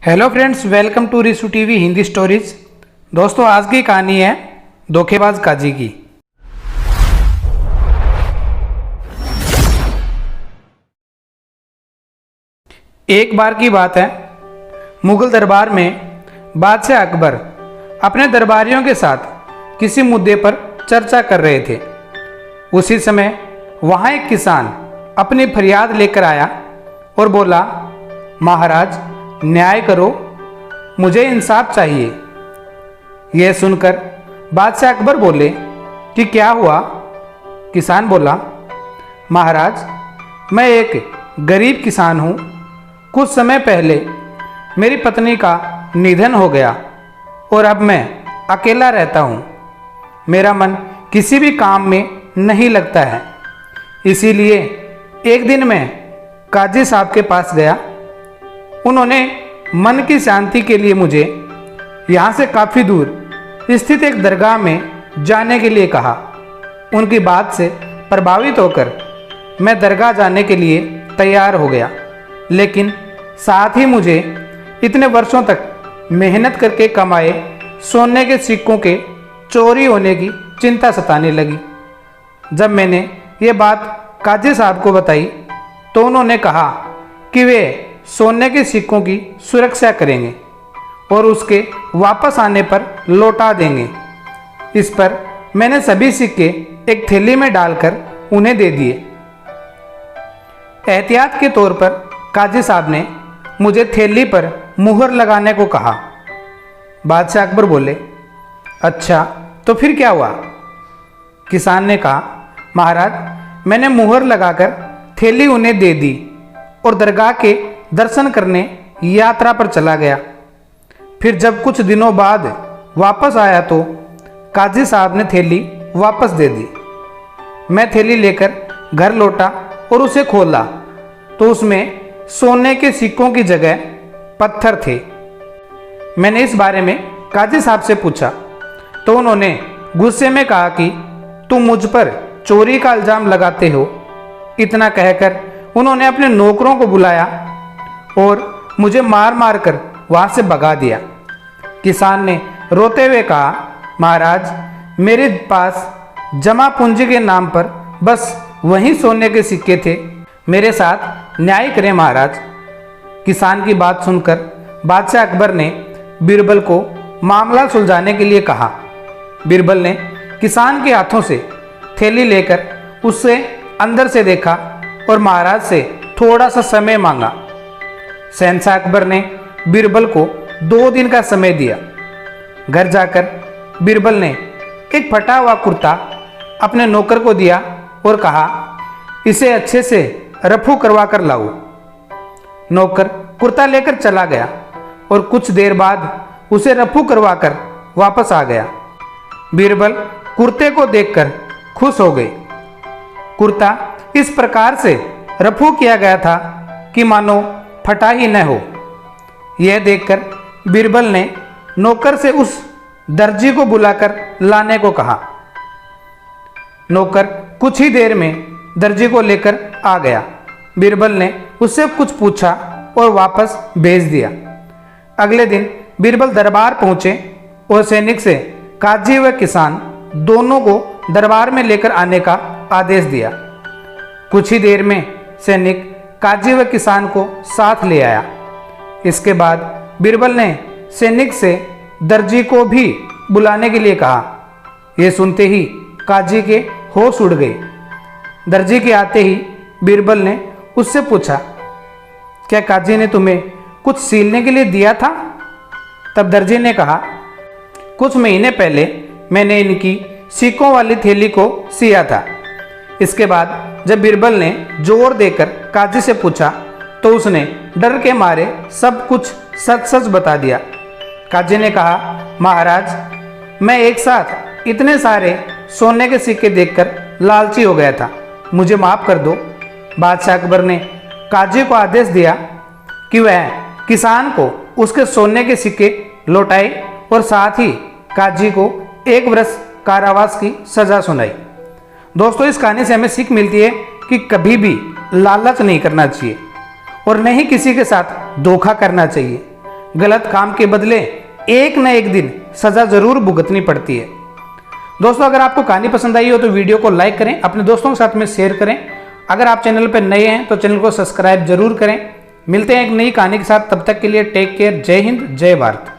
Hello friends, welcome to Risu TV Hindi stories. दोस्तों, आज की कहानी है धोखेबाज काजी की। एक बार की बात है, मुगल दरबार में बादशाह अकबर अपने दरबारियों के साथ किसी मुद्दे पर चर्चा कर रहे थे। उसी समय वहाँ एक किसान अपनी फरियाद लेकर आया और बोला, महाराज न्याय करो, मुझे इंसाफ चाहिए। यह सुनकर बादशाह अकबर बोले कि क्या हुआ? किसान बोला, महाराज मैं एक गरीब किसान हूँ। कुछ समय पहले मेरी पत्नी का निधन हो गया और अब मैं अकेला रहता हूँ। मेरा मन किसी भी काम में नहीं लगता है। इसीलिए एक दिन मैं काजी साहब के पास गया। उन्होंने मन की शांति के लिए मुझे यहाँ से काफ़ी दूर स्थित एक दरगाह में जाने के लिए कहा। उनकी बात से प्रभावित होकर मैं दरगाह जाने के लिए तैयार हो गया, लेकिन साथ ही मुझे इतने वर्षों तक मेहनत करके कमाए सोने के सिक्कों के चोरी होने की चिंता सताने लगी। जब मैंने ये बात काजी साहब को बताई तो उन्होंने कहा कि वे सोने के सिक्कों की सुरक्षा करेंगे और उसके वापस आने पर लौटा देंगे। इस पर मैंने सभी सिक्के एक थैली में डालकर उन्हें दे दिए। एहतियात के तौर पर काजी साहब ने मुझे थैली पर मुहर लगाने को कहा। बादशाह अकबर बोले, अच्छा तो फिर क्या हुआ? किसान ने कहा, महाराज मैंने मुहर लगाकर थैली उन्हें दे दी और दरगाह के दर्शन करने यात्रा पर चला गया। फिर जब कुछ दिनों बाद वापस आया तो काजी साहब ने थैली वापस दे दी। मैं थैली लेकर घर लौटा और उसे खोला तो उसमें सोने के सिक्कों की जगह पत्थर थे। मैंने इस बारे में काजी साहब से पूछा तो उन्होंने गुस्से में कहा कि तुम मुझ पर चोरी का इल्ज़ाम लगाते हो। इतना कहकर उन्होंने अपने नौकरों को बुलाया और मुझे मार मार कर वहाँ से भगा दिया। किसान ने रोते हुए कहा, महाराज मेरे पास जमा पूंजी के नाम पर बस वही सोने के सिक्के थे। मेरे साथ न्याय करें महाराज। किसान की बात सुनकर बादशाह अकबर ने बीरबल को मामला सुलझाने के लिए कहा। बीरबल ने किसान के हाथों से थैली लेकर उससे अंदर से देखा और महाराज से थोड़ा सा समय मांगा। शहंशाह अकबर ने बीरबल को 2 दिन का समय दिया। घर जाकर बीरबल ने एक फटा हुआ कुर्ता अपने नौकर को दिया और कहा, इसे अच्छे से रफू करवा कर लाओ। नौकर कुर्ता लेकर चला गया और कुछ देर बाद उसे रफू करवा कर वापस आ गया। बीरबल कुर्ते को देखकर खुश हो गए। कुर्ता इस प्रकार से रफू किया गया था कि मानो फटा ही न हो। यह देखकर बीरबल ने नौकर से उस दर्जी को बुलाकर लाने को कहा। नौकर कुछ ही देर में दर्जी को लेकर आ गया। बीरबल ने उससे कुछ पूछा और वापस भेज दिया। अगले दिन बीरबल दरबार पहुंचे और सैनिक से काजी व किसान दोनों को दरबार में लेकर आने का आदेश दिया। कुछ ही देर में सैनिक काजी व किसान को साथ ले आया। इसके बाद बीरबल ने सैनिक से दर्जी को भी बुलाने के लिए कहा। यह सुनते ही काजी के होश उड़ गए। दर्जी के आते ही बीरबल ने उससे पूछा, क्या काजी ने तुम्हें कुछ सीलने के लिए दिया था? तब दर्जी ने कहा, कुछ महीने पहले मैंने इनकी सिक्कों वाली थैली को सिया था। इसके बाद जब बीरबल ने जोर देकर काजी से पूछा तो उसने डर के मारे सब कुछ सच सच बता दिया। काजी ने कहा, महाराज मैं एक साथ इतने सारे सोने के सिक्के देखकर लालची हो गया था, मुझे माफ़ कर दो। बादशाह अकबर ने काजी को आदेश दिया कि वह किसान को उसके सोने के सिक्के लौटाए और साथ ही काजी को 1 वर्ष कारावास की सज़ा सुनाई। दोस्तों, इस कहानी से हमें सीख मिलती है कि कभी भी लालच नहीं करना चाहिए और न ही किसी के साथ धोखा करना चाहिए। गलत काम के बदले एक न एक दिन सजा जरूर भुगतनी पड़ती है। दोस्तों, अगर आपको कहानी पसंद आई हो तो वीडियो को लाइक करें, अपने दोस्तों के साथ में शेयर करें। अगर आप चैनल पर नए हैं तो चैनल को सब्सक्राइब जरूर करें। मिलते हैं एक नई कहानी के साथ, तब तक के लिए टेक केयर। जय हिंद, जय भारत।